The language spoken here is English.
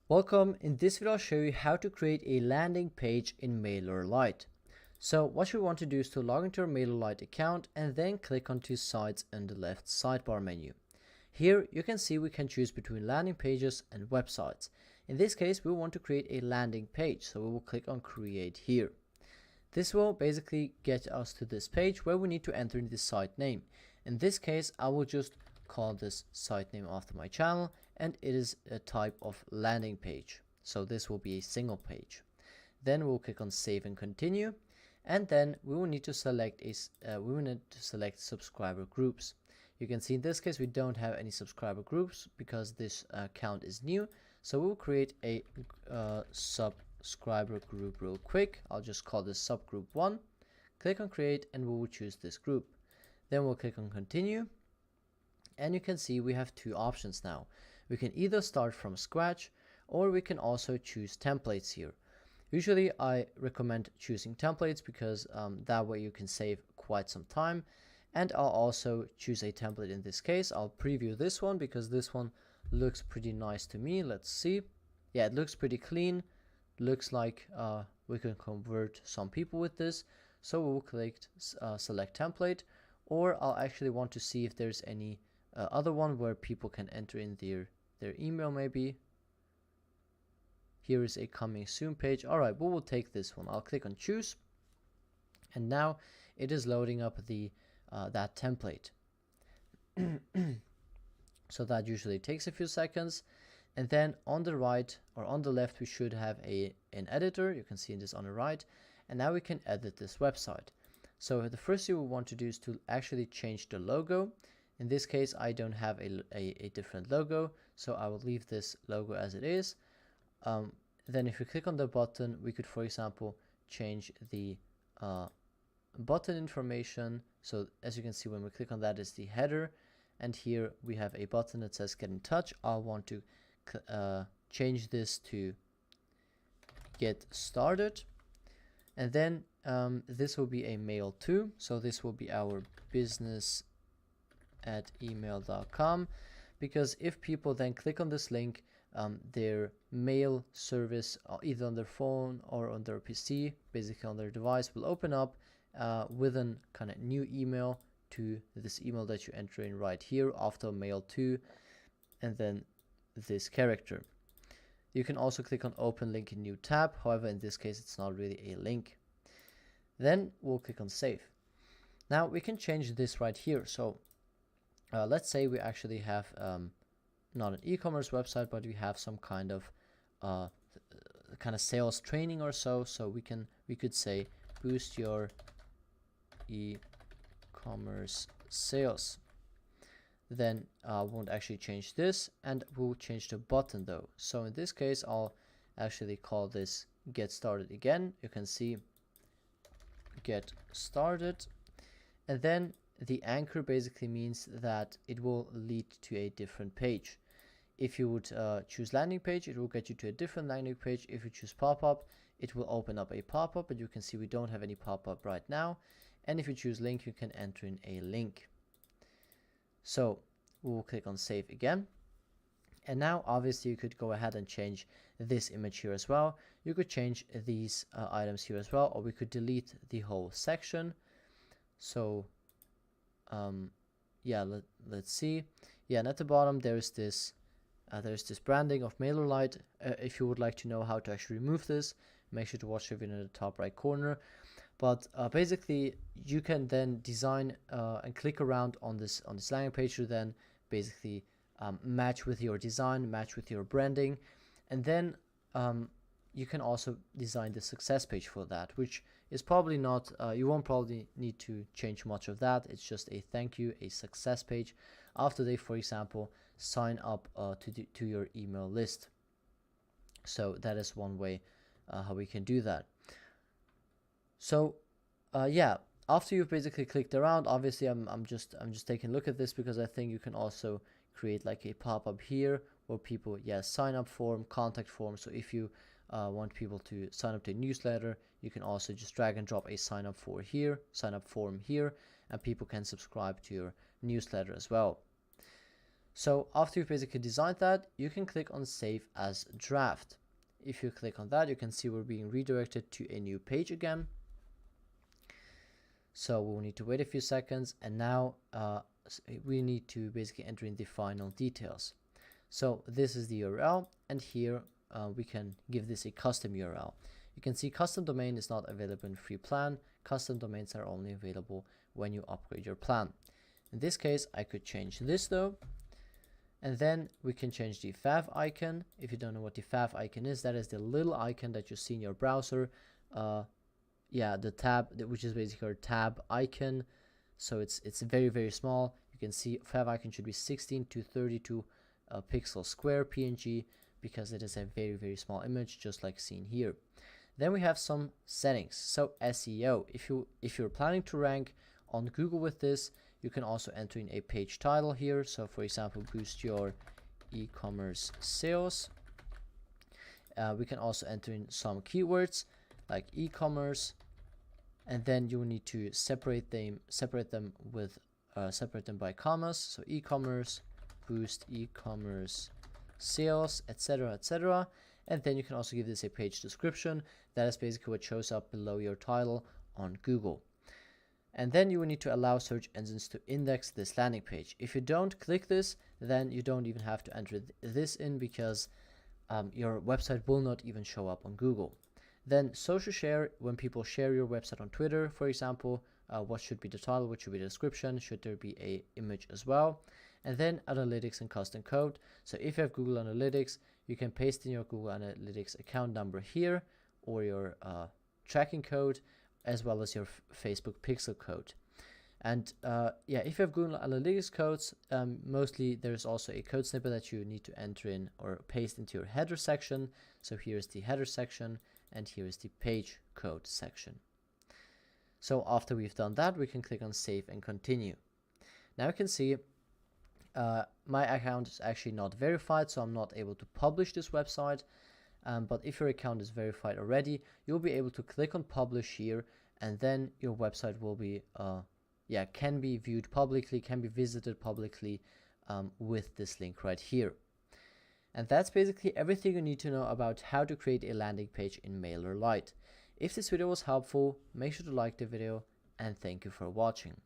Welcome. In this video I'll show you how to create a landing page in Mailerlite. So what you want to do is to log into your Mailerlite account and then click on two sites in the left sidebar menu. Here you can see we can choose between landing pages and websites. In this case we want to create a landing page, so we will click on create here. This will basically get us to this page where we need to enter in the site name. In this case I will just call this site name after my channel, and it is a type of landing page, so this will be a single page. Then we'll click on save and continue, and then we will need to select subscriber groups. You can see in this case we don't have any subscriber groups because this account is new, so we'll create a subscriber group real quick. I'll just call this subgroup 1, click on create, and we will choose this group. Then we'll click on continue, and you can see we have two options now. We can either start from scratch, or we can also choose templates here. Usually I recommend choosing templates because that way you can save quite some time. And I'll also choose a template in this case. I'll preview this one because this one looks pretty nice to me. Let's see. Yeah, it looks pretty clean. Looks like we can convert some people with this. So we'll click select template, or I'll actually want to see if there's any other one where people can enter in their email maybe. Here is a coming soon page. Alright, we will take this one. I'll click on choose, and now it is loading up the that template. So that usually takes a few seconds, and then on the right or on the left we should have an editor. You can see this on the right, and now we can edit this website. So the first thing we want to do is to actually change the logo. In this case I don't have a different logo, so I will leave this logo as it is. Then if we click on the button, we could, for example, change the button information. So as you can see, when we click on that is the header, and here we have a button that says get in touch. I'll want to change this to get started, and then this will be a mail to, so this will be our business@email.com, because if people then click on this link, their mail service either on their phone or on their PC, basically on their device, will open up with a kind of new email to this email that you enter in right here after mail to, and then this character. You can also click on open link in new tab. However, in this case it's not really a link. Then we'll click on save. Now we can change this right here. So let's say we actually have not an e-commerce website, but we have some kind of sales training or so. So we could say boost your e-commerce sales. Then I won't actually change this, and we'll change the button though. So in this case I'll actually call this get started again. You can see get started, and then the anchor basically means that it will lead to a different page. If you would choose landing page, it will get you to a different landing page. If you choose pop-up, it will open up a pop-up, but you can see we don't have any pop-up right now. And if you choose link, you can enter in a link. So we will click on save again, and now obviously you could go ahead and change this image here as well. You could change these items here as well, or we could delete the whole section. So yeah, let's see. Yeah, and at the bottom there's this branding of Mailerlite. If you would like to know how to actually remove this, make sure to watch the video in the top right corner. But basically you can then design and click around on this landing page to then basically match with your design, match with your branding, and then you can also design the success page for that, which is probably not, you won't probably need to change much of that. It's just a thank you, a success page after they, for example, sign up to your email list. So that is one way how we can do that. So yeah, after you've basically clicked around, obviously I'm just taking a look at this because I think you can also create like a pop-up here where people sign up form, contact form. So if you want people to sign up to a newsletter, you can also just drag and drop a sign up form here, and people can subscribe to your newsletter as well. So after you've basically designed that, you can click on Save as Draft. If you click on that, you can see we're being redirected to a new page again. So we'll need to wait a few seconds, and now we need to basically enter in the final details. So this is the URL, and here we can give this a custom URL. You can see custom domain is not available in free plan. Custom domains are only available when you upgrade your plan. In this case, I could change this though, and then we can change the fav icon. If you don't know what the fav icon is, that is the little icon that you see in your browser. Yeah, the tab, which is basically our tab icon. So it's very, very small. You can see fav icon should be 16 to 32 pixel square PNG, because it is a very, very small image, just like seen here. Then we have some settings. So SEO, if you're planning to rank on Google with this, you can also enter in a page title here. So for example, boost your e-commerce sales. We can also enter in some keywords like e-commerce, and then you will need to separate them by commas. So e-commerce, boost e-commerce sales, etc., etc. And then you can also give this a page description. That is basically what shows up below your title on Google. And then you will need to allow search engines to index this landing page. If you don't click this, then you don't even have to enter this in, because your website will not even show up on Google. Then social share, when people share your website on Twitter, for example, what should be the title, what should be the description, should there be a image as well. And then analytics and custom code. So if you have Google Analytics, you can paste in your Google Analytics account number here, or your tracking code, as well as your Facebook pixel code. And yeah, if you have Google Analytics codes, mostly there's also a code snippet that you need to enter in or paste into your header section. So here's the header section, and here is the page code section. So after we've done that, we can click on Save and Continue. Now you can see my account is actually not verified, so I'm not able to publish this website. But if your account is verified already, you'll be able to click on Publish here, and then your website will be can be viewed publicly, can be visited publicly with this link right here. And that's basically everything you need to know about how to create a landing page in Mailerlite. If this video was helpful, make sure to like the video, and thank you for watching.